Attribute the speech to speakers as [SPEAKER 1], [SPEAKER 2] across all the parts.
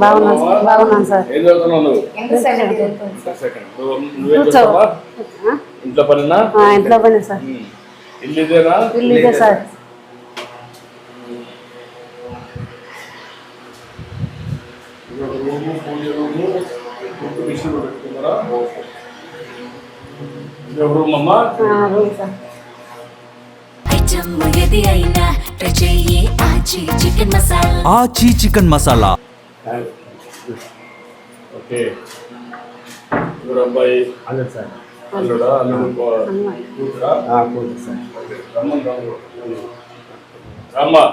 [SPEAKER 1] బాగున్నాను సార్.
[SPEAKER 2] ఏం చదువుతున్నావు నువ్వు? ఇంట్లో పనినా?
[SPEAKER 1] ఇంట్లో పని సార్.
[SPEAKER 2] ఇల్లు ఇదేనా?
[SPEAKER 1] ఇల్లు ఇదే సార్.
[SPEAKER 3] ఆచి చికెన్ మసాలా.
[SPEAKER 2] ఓకే. అబ్బాయి అదే సార్. అల్లుడా? అమ్మా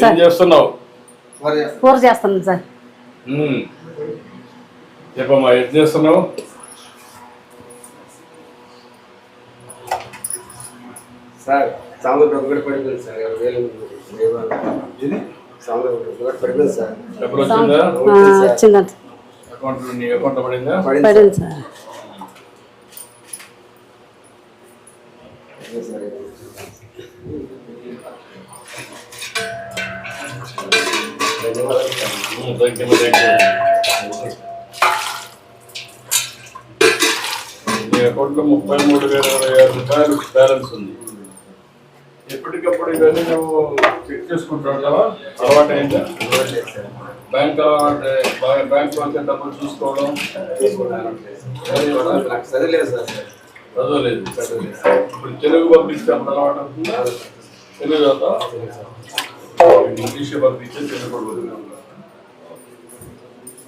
[SPEAKER 2] ఏం చేస్తున్నావు?
[SPEAKER 1] కూర చేస్తున్నాను సార్.
[SPEAKER 2] చెప్పమ్మా ఏం చేస్తున్నావు?
[SPEAKER 4] సార్ సాంబార్ ఒకటి పడిపోయింది సార్. సాంబార్ ఒకటి పడిపోయింది సార్.
[SPEAKER 2] డబ్బులు వచ్చిందా?
[SPEAKER 1] వచ్చిందంట.
[SPEAKER 2] నీ అకౌంట్ పడిందా?
[SPEAKER 1] పడింది సార్.
[SPEAKER 2] నీ అకౌంట్లో 33,026 బ్యాలెన్స్ ఉంది. ఎప్పటికప్పుడు ఇవన్నీ నువ్వు చెక్ చేసుకుంటూ ఉంటావా? అలవాటు అయిందా? బ్యాంక్ బ్యాంక్లో వచ్చే డబ్బులు చూసుకోవడం
[SPEAKER 4] చదవలేదు సార్.
[SPEAKER 2] చదవలేదు. ఇప్పుడు తెలుగు పంపిస్తే అప్పుడు అలవాటు అవుతుందా? తెలుగు చదువుతా? ఇంగ్లీష్ పంపించే తెలుగు కూడా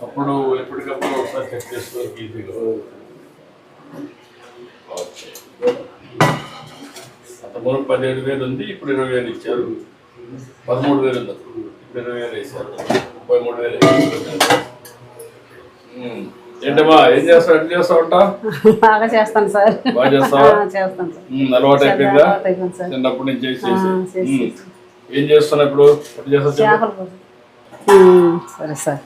[SPEAKER 2] అప్పుడు ఎప్పటికప్పుడు ఒకసారి చెక్ చేసుకోవాలి ఈజీగా. అంతమూడు 17,000 ఉంది, ఇప్పుడు 20,000 ఇచ్చారు. 13,000 ఉంది, ఇప్పుడు 20,000 వేసారు. 33,000. ఏంటమ్మా ఏం చేస్తావు? ఎట్లా చేస్తావంట?
[SPEAKER 1] బాగా చేస్తాను సార్.
[SPEAKER 2] బాగా చేస్తావా?
[SPEAKER 1] చేస్తాను సార్.
[SPEAKER 2] అలవాటు అయిపోయిందా? చిన్నప్పటి నుంచి చేసి ఏం చేస్తున్నా ఇప్పుడు? ఎట్లా చేస్తావు?
[SPEAKER 1] సరే సార్.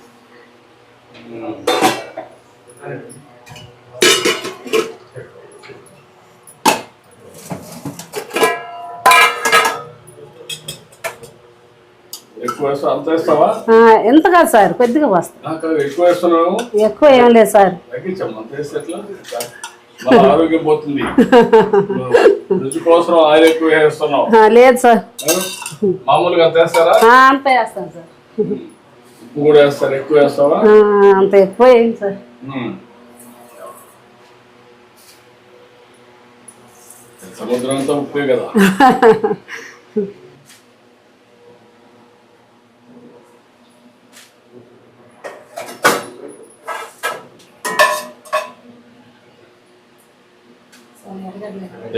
[SPEAKER 2] ఎక్కువ వేస్తా? అంత వేస్తావా?
[SPEAKER 1] ఎంత కాదు సార్, కొద్దిగా వస్తా.
[SPEAKER 2] ఎక్కువ వేస్తున్నావు?
[SPEAKER 1] ఎక్కువ ఏం లేదు సార్.
[SPEAKER 2] తగ్గించమ్మా. అంత వేస్తే ఎట్లా? మన ఆరోగ్యం పోతుంది. రుచి కోసం ఆయిల్ ఎక్కువ వేస్తున్నావు.
[SPEAKER 1] లేదు సార్.
[SPEAKER 2] మామూలుగా అంత వేస్తారా?
[SPEAKER 1] అంత వేస్తాను సార్.
[SPEAKER 2] ఉప్పు కూడా వేస్తారు. ఎక్కువ వేస్తావా?
[SPEAKER 1] అంత ఎక్కువ ఏం సార్.
[SPEAKER 2] సముద్రం అంతా ఉప్పే కదా.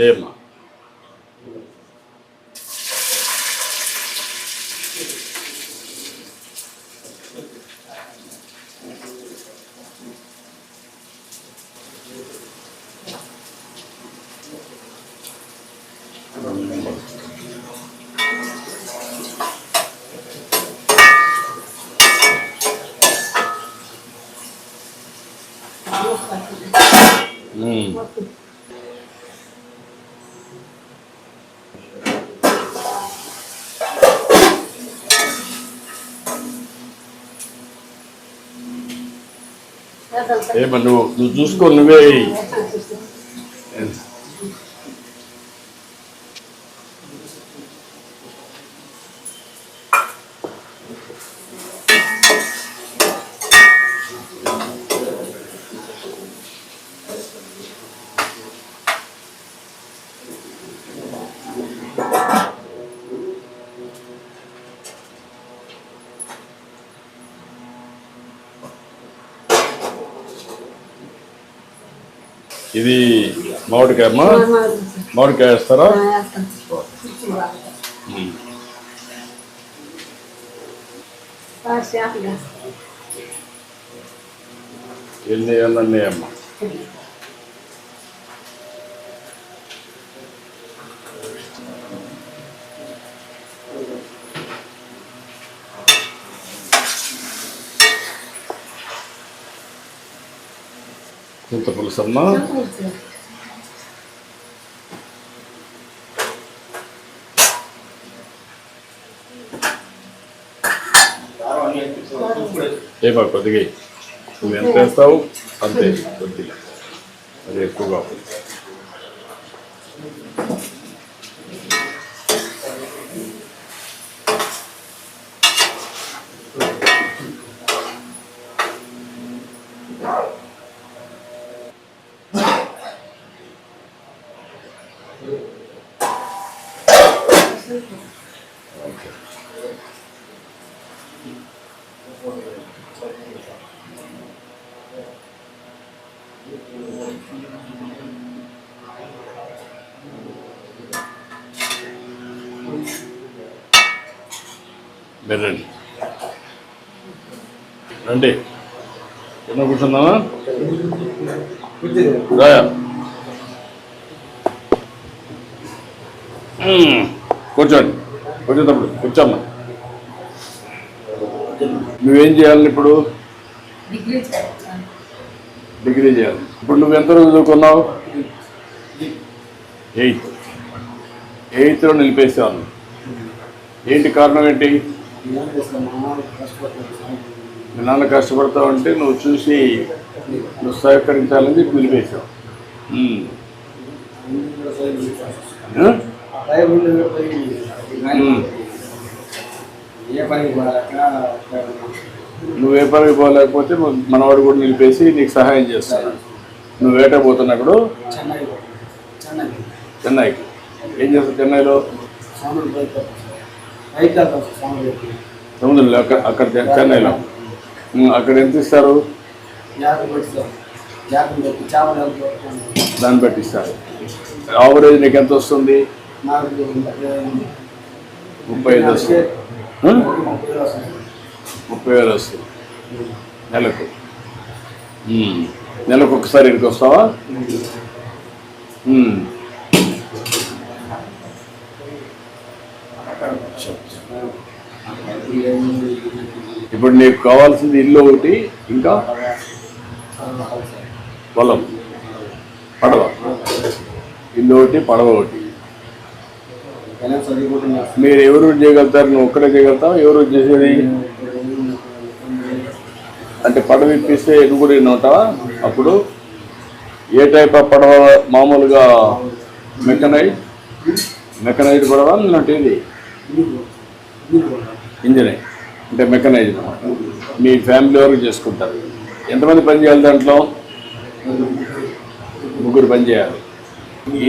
[SPEAKER 2] ఏమ్మా ఏమన్నా నువ్వు చూసుకో, నువ్వే. ఇది మామిడికాయ అమ్మా. మామిడికాయ వేస్తారా? ఎన్ని అన్నీ అమ్మా. చింత పులుసు అమ్మా. ఏమా కొద్దిగా నువ్వు ఎంత వేస్తావు అంతే కొద్దిగా, అది ఎక్కువగా ఉంది. మీరు రండి రండి, కింద కూర్చుందామా? రాయా కూర్చోండి, కూర్చోటప్పుడు కూర్చోమ్మా. నువ్వేం చేయాలి ఇప్పుడు? డిగ్రీ చేయాలి. ఇప్పుడు నువ్వు ఎంత రోజు చదువుకున్నావు? 8th నిలిపేసాను. ఏంటి కారణం ఏంటి? మీ నాన్న కష్టపడతావు అంటే నువ్వు చూసి నువ్వు సహకరించాలని చెప్పి నిలిపేశావు. నువ్వు ఏ పనికి పోలేకపోతే మనవాడు కూడా నిలిపేసి నీకు సహాయం చేస్తాడు. నువ్వు వేట పోతున్నప్పుడు చెన్నైకి ఏం చేస్తావు? చెన్నైలో సముద్రంలో అక్కడ చెన్నైలో అక్కడ ఎంత ఇస్తారు? దాన్ని బట్టి ఇస్తారు. యావరేజ్ నీకు ఎంత వస్తుంది? 35 వస్తుంది. 30,000 వస్తుంది నెలకు. నెలకు ఒకసారి ఇక్కడికి వస్తావా? ఇప్పుడు నీకు కావాల్సింది ఇల్లు ఒకటి, ఇంకా పొలం, పడవ. ఇల్లు ఒకటి, పడవ ఒకటి. మీరు ఎవరు చేయగలుగుతారు? నువ్వు ఒక్కడే చేయగలుగుతావు? ఎవరు చేసేది అంటే పడవ ఇప్పిస్తే నువ్వు కూడా ఉంటావా? అప్పుడు ఏ టైప్ ఆఫ్ పడవ? మామూలుగా మెకనైజ్ పడవ ఇలాంటిది ఇంజనే అంటే మెకనైజ్. మీ ఫ్యామిలీ వరకు చేసుకుంటారు. ఎంతమంది పని చేయాలి దాంట్లో? 3 పని చేయాలి.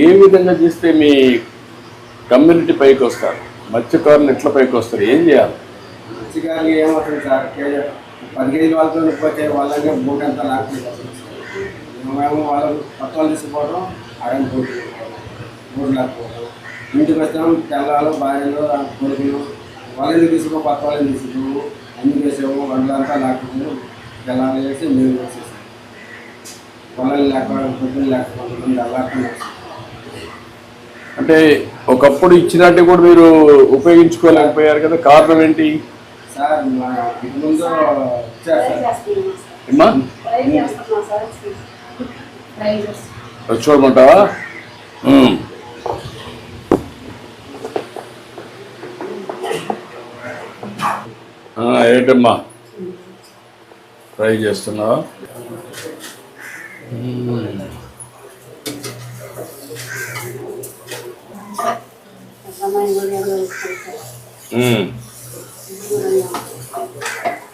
[SPEAKER 2] ఏ విధంగా చేస్తే మీ కమ్యూనిటీ పైకి వస్తారు? మత్స్యకారులు ఎట్లా పైకి వస్తారు? ఏం చేయాలి?
[SPEAKER 4] మత్స్యకారులు ఏమవుతుంది సార్, 10 కేజీల వాళ్ళతో పోతే వాళ్ళకి బోట్ అంతా లాక్కుంటారు. మేము వాళ్ళకు కొత్త వాళ్ళు తీసుకుపోవడం, అడగ బోట్ లాక్కోవడం. ఇంటికి వచ్చాము, తెల్లాలు భార్యలు కొడుకులు వాళ్ళని తీసుకో, కొత్త వాళ్ళని తీసుకో, అన్ని వేసాము. వంటలంతా లాక్కుంటాము. తెల్లాలు వేసి మేము వేసేసాము. పొలాలు లేకపోవడం, పొద్దులు లేకపోవడం అలాగే.
[SPEAKER 2] అంటే ఒకప్పుడు ఇచ్చినట్టు కూడా మీరు ఉపయోగించుకోలేకపోయారు కదా, కారణం ఏంటి?
[SPEAKER 4] సార్ ఇంటి ముందు ఇచ్చారు
[SPEAKER 2] సార్. చూడమంటావా? ఏంటమ్మా ట్రై చేస్తున్నావా?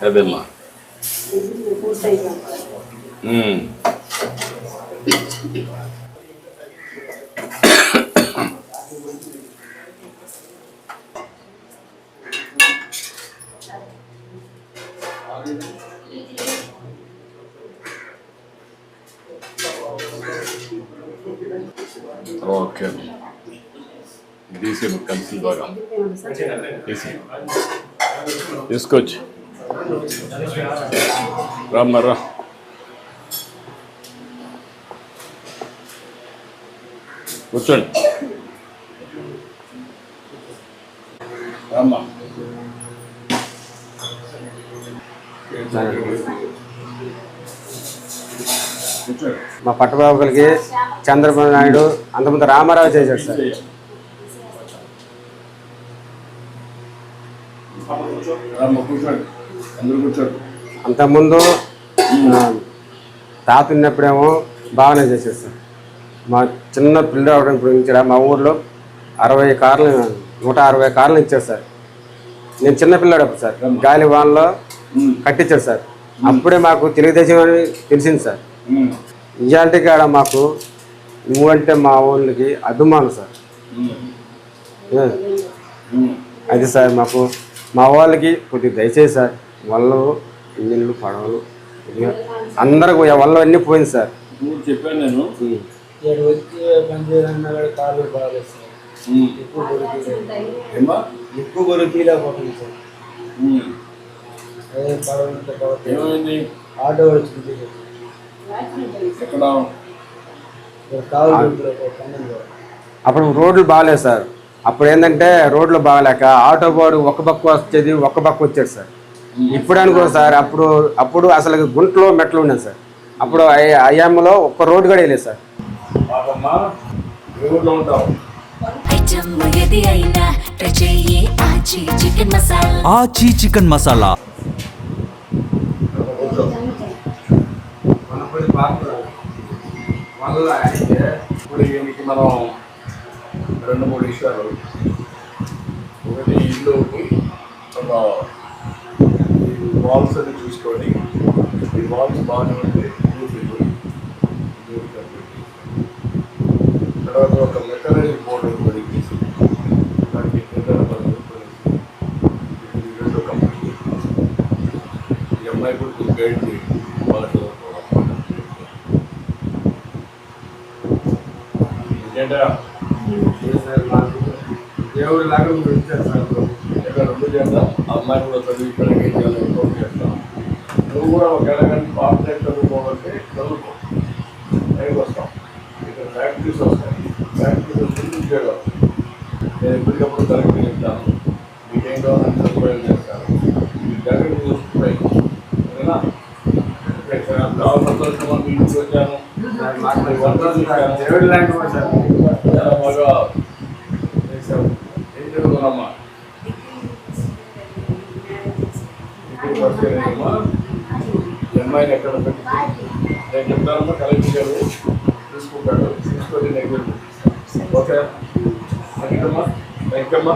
[SPEAKER 2] అదేమ్మా. ఓకే, తీసేమో కలిసి బాగా తీసుకొచ్చి రామ్మరా. కూర్చోండి రామ్మా.
[SPEAKER 4] మా పట్టబాబులకి చంద్రబాబు నాయుడు అంతకుముందు రామారావు చేశాడు సార్.
[SPEAKER 2] రామ్మ కూర్చోండి. అందరూ కూర్చోండి.
[SPEAKER 4] అంతకుముందు తాత ఉన్నప్పుడేమో బాగానే చేసేది సార్. మా చిన్న పిల్లలు అవడం ఇప్పుడు ఇక్కడ మా ఊర్లో 60 కార్లు 160 కార్లు ఇచ్చారు సార్. నేను చిన్న పిల్లాడు సార్, గాలి వానలో కట్టించాడు సార్. అప్పుడే మాకు తెలుగుదేశం అని తెలిసింది సార్. ఇవాళ కాడ మాకు నువ్వంటే మా ఊళ్ళకి అభిమానం సార్. అది సార్ మాకు మా వాళ్ళకి కొద్దిగా దయచేసి సార్, వాళ్ళు ఇంజిన్లు పడవలు అందరికి వల్ల అన్నీ పోయింది సార్.
[SPEAKER 2] చెప్పాను నేను
[SPEAKER 5] వచ్చి పనిచేయాలన్నా కూడా కాళ్ళు బాగాలేదు సార్. ఎక్కువ బరువు లేకపోతుంది సార్. అదే పడవ
[SPEAKER 2] ఏమైంది?
[SPEAKER 5] ఆటో వచ్చింది
[SPEAKER 2] ఎక్కడ?
[SPEAKER 4] అప్పుడు రోడ్లు బాగాలేదు సార్. అప్పుడు ఏంటంటే రోడ్లు బాగాలేక ఆటో బాడు ఒక పక్క వచ్చేది, ఒక పక్క వచ్చేది సార్. ఇప్పుడు అనుకో సార్, అప్పుడు అసలు గుంటలో మెట్లు ఉన్నాయి సార్. అప్పుడు అయ్యామ్మలో ఒక్క రోడ్డు కూడా వేయలేదు సార్.
[SPEAKER 2] పాపమ్మా, ఏ ఊర్లో ఉంటావు?
[SPEAKER 3] ఆచి చికెన్ మసాలా.
[SPEAKER 2] ఇప్పుడు దీనికి మనం 2-3 విషయాలు. ఒకటి ఇల్లు, వాల్స్ అని చూసుకొని ఈ వాల్స్ బాగానే ఉంటే తర్వాత ఒక మెకనైజ్ బోర్డు పొడిగేసి దానికి రెండు కంపెనీ ఈ అమ్మాయి కూడా గైడ్ చేయండి వాళ్ళకి. ఇంకేంటా
[SPEAKER 4] దేవుడు లాగా మీరు ఇచ్చారు సార్.
[SPEAKER 2] ఇక్కడ 2 చేద్దాం. ఆ అమ్మాయి కూడా చదివి ఇక్కడ ఏం చేయాలో ఇంకోటి చేస్తాం. నువ్వు కూడా ఒక ఎలాగంటే పాపలే చదువుకోవాలంటే చదువుకో, పైకి వస్తాం. ఇక్కడ ఫ్యాక్టరీస్ వస్తాయి, ఫ్యాక్టరీస్ వచ్చి ఉద్యోగాలు. నేను ఎప్పటికప్పుడు కరెక్ట్ చెప్తాను, మీకేం కావాలని సదుపాయం చేస్తాను. మీ జాగ్రత్త చూసుకుంటాయి ఓకేనా? చాలా సంతోషంగా మీ ఇంటికి వచ్చాను.
[SPEAKER 4] దేవుడు లాంటి వాడు సార్.
[SPEAKER 2] చాలా బాగా చేశావు. ఏం చదువుకున్నామ్మా? ఇప్పుడు పరిచయమా? ఈ అమ్మాయిని ఎక్కడ పెట్టి నేను చెప్తానమ్మా, కలెక్టర్ గారు తీసుకుంటాడు, తీసుకొని నెగ్గుతాడు. ఓకే, థ్యాంక్ యూ అమ్మా.